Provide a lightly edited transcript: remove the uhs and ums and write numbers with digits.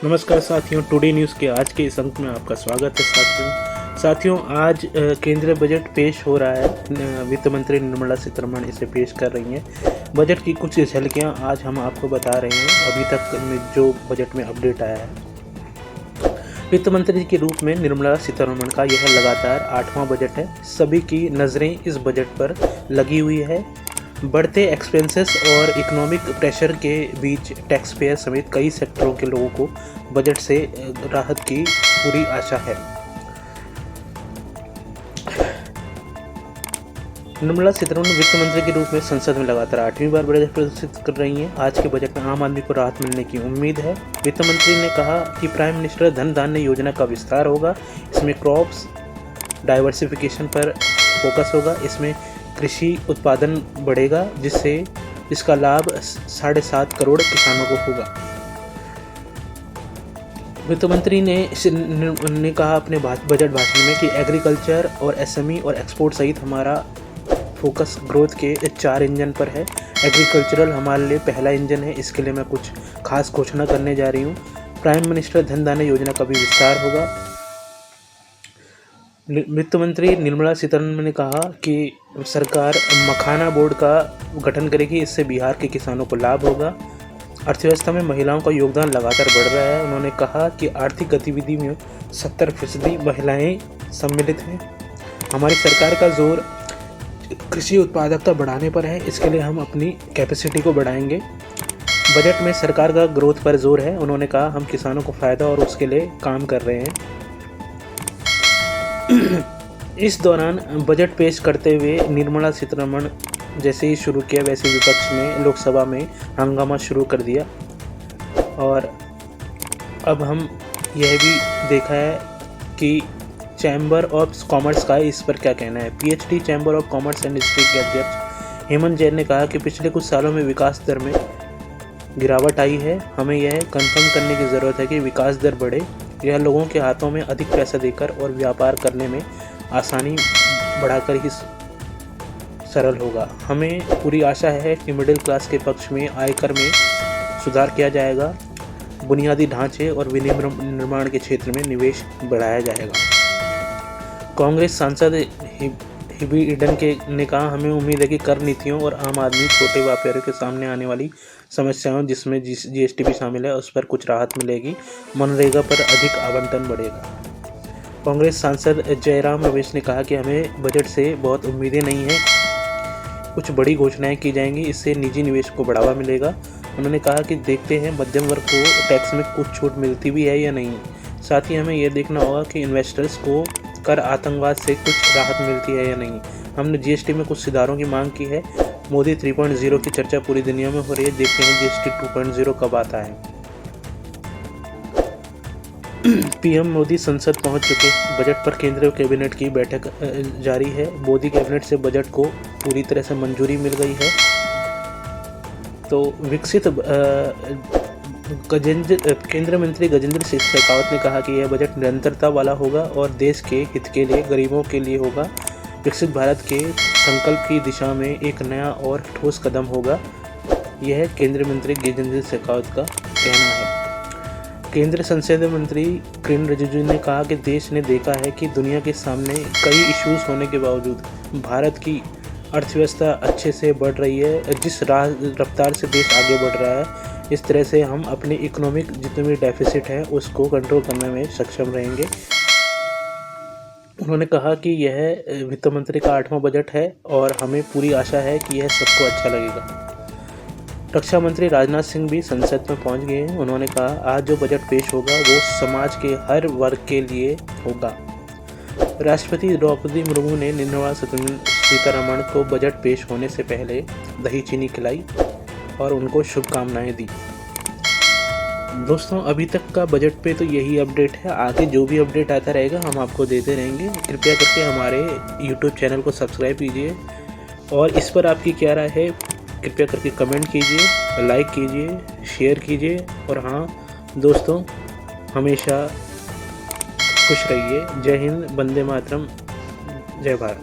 नमस्कार साथियों, today news के आज के इस अंक में आपका स्वागत है। साथियों आज केंद्रीय बजट पेश हो रहा है। वित्त मंत्री निर्मला सीतारमण इसे पेश कर रही हैं। बजट की कुछ झलकियां आज हम आपको बता रहे हैं। अभी तक में जो बजट में अपडेट आया है, वित्त मंत्री के रूप में निर्मला सीतारमण का यह लगातार 8वां बजट है। सभी की नज़रें इस बजट पर लगी हुई है। बढ़ते एक्सपेंसेस और इकोनॉमिक प्रेशर के बीच टैक्स पेयर समेत कई सेक्टरों के लोगों को बजट से राहत की पूरी आशा है। निर्मला सीतारमण वित्त मंत्री के रूप में संसद में लगातार 8वीं बार बजट प्रस्तुत कर रही हैं। आज के बजट में आम आदमी को राहत मिलने की उम्मीद है। वित्त मंत्री ने कहा कि प्राइम मिनिस्टर धन धान्य योजना का विस्तार होगा। इसमें क्रॉप्स डाइवर्सिफिकेशन पर फोकस होगा। इसमें कृषि उत्पादन बढ़ेगा, जिसका लाभ 7.5 करोड़ किसानों को होगा। वित्त मंत्री ने कहा अपने बजट भाषण में कि एग्रीकल्चर और एसएमई और एक्सपोर्ट सहित हमारा फोकस ग्रोथ के 4 इंजन पर है। एग्रीकल्चरल हमारे लिए पहला इंजन है। इसके लिए मैं कुछ खास घोषणा करने जा रही हूँ। प्राइम मिनिस्टर धन धान्य योजना का भी विस्तार होगा। वित्त मंत्री निर्मला सीतारमण ने कहा कि सरकार मखाना बोर्ड का गठन करेगी। इससे बिहार के किसानों को लाभ होगा। अर्थव्यवस्था में महिलाओं का योगदान लगातार बढ़ रहा है। उन्होंने कहा कि आर्थिक गतिविधि में 70% महिलाएं सम्मिलित हैं। हमारी सरकार का जोर कृषि उत्पादकता बढ़ाने पर है। इसके लिए हम अपनी कैपेसिटी को बढ़ाएंगे। बजट में सरकार का ग्रोथ पर जोर है। उन्होंने कहा हम किसानों को फ़ायदा और उसके लिए काम कर रहे हैं। इस दौरान बजट पेश करते हुए निर्मला सीतारमण जैसे ही शुरू किया वैसे विपक्ष ने लोकसभा में हंगामा शुरू कर दिया। और अब हम यह भी देखा है कि चैम्बर ऑफ कॉमर्स का इस पर क्या कहना है। PhD chamber of commerce and industry के अध्यक्ष हेमंत जैन ने कहा कि पिछले कुछ सालों में विकास दर में गिरावट आई है। हमें यह कंफर्म करने की ज़रूरत है कि विकास दर बढ़े। यह लोगों के हाथों में अधिक पैसा देकर और व्यापार करने में आसानी बढ़ाकर ही सरल होगा। हमें पूरी आशा है कि मिडिल क्लास के पक्ष में आयकर में सुधार किया जाएगा। बुनियादी ढांचे और विनिर्माण के क्षेत्र में निवेश बढ़ाया जाएगा। कांग्रेस सांसद हिबी ईडन ने कहा हमें उम्मीद है कि कर नीतियों और आम आदमी छोटे व्यापारियों के सामने आने वाली समस्याओं, जिसमें जीएसटी भी शामिल है, उस पर कुछ राहत मिलेगी। मनरेगा पर अधिक आवंटन बढ़ेगा। कांग्रेस सांसद जयराम रमेश ने कहा कि हमें बजट से बहुत उम्मीदें नहीं हैं। कुछ बड़ी घोषणाएं की जाएंगी। इससे निजी निवेश को बढ़ावा मिलेगा। उन्होंने कहा कि देखते हैं मध्यम वर्ग को टैक्स में कुछ छूट मिलती भी है या नहीं। साथ ही हमें यह देखना होगा कि इन्वेस्टर्स को कर आतंकवाद से कुछ राहत मिलती है या नहीं। हमने जीएसटी में कुछ सुधारों की मांग की है। मोदी 3.0 की चर्चा पूरी दुनिया में हो रही है। देखते हैं जीएसटी 2.0 कब आता है। पीएम मोदी संसद पहुंच चुके। बजट पर केंद्रीय कैबिनेट की बैठक जारी है। मोदी कैबिनेट से बजट को पूरी तरह से मंजूरी मिल गई है। तो विकसित केंद्रीय मंत्री गजेंद्र सिंह शेखावत ने कहा कि यह बजट निरंतरता वाला होगा और देश के हित के लिए, गरीबों के लिए होगा। विकसित भारत के संकल्प की दिशा में एक नया और ठोस कदम होगा। यह केंद्रीय मंत्री गजेंद्र शेखावत का कहना है। केंद्रीय संसदीय मंत्री किरेन रिजिजू ने कहा कि देश ने देखा है कि दुनिया के सामने कई इश्यूज होने के बावजूद भारत की अर्थव्यवस्था अच्छे से बढ़ रही है। जिस रफ्तार से देश आगे बढ़ रहा है, इस तरह से हम अपनी इकोनॉमिक जितने भी डेफिसिट हैं उसको कंट्रोल करने में सक्षम रहेंगे। उन्होंने कहा कि यह वित्त मंत्री का 8वां बजट है और हमें पूरी आशा है कि यह सबको अच्छा लगेगा। रक्षा मंत्री राजनाथ सिंह भी संसद में पहुंच गए हैं। उन्होंने कहा आज जो बजट पेश होगा वो समाज के हर वर्ग के लिए होगा। राष्ट्रपति द्रौपदी मुर्मू ने निर्मला सीतारमण को बजट पेश होने से पहले दही चीनी खिलाई और उनको शुभकामनाएं दी। दोस्तों अभी तक का बजट पे तो यही अपडेट है। आगे जो भी अपडेट आता रहेगा हम आपको देते रहेंगे। कृपया करके हमारे YouTube चैनल को सब्सक्राइब कीजिए और इस पर आपकी क्या राय है कृपया करके कमेंट कीजिए, लाइक कीजिए, शेयर कीजिए। और हाँ दोस्तों, हमेशा खुश रहिए। जय हिंद, वंदे मातरम, जय भारत।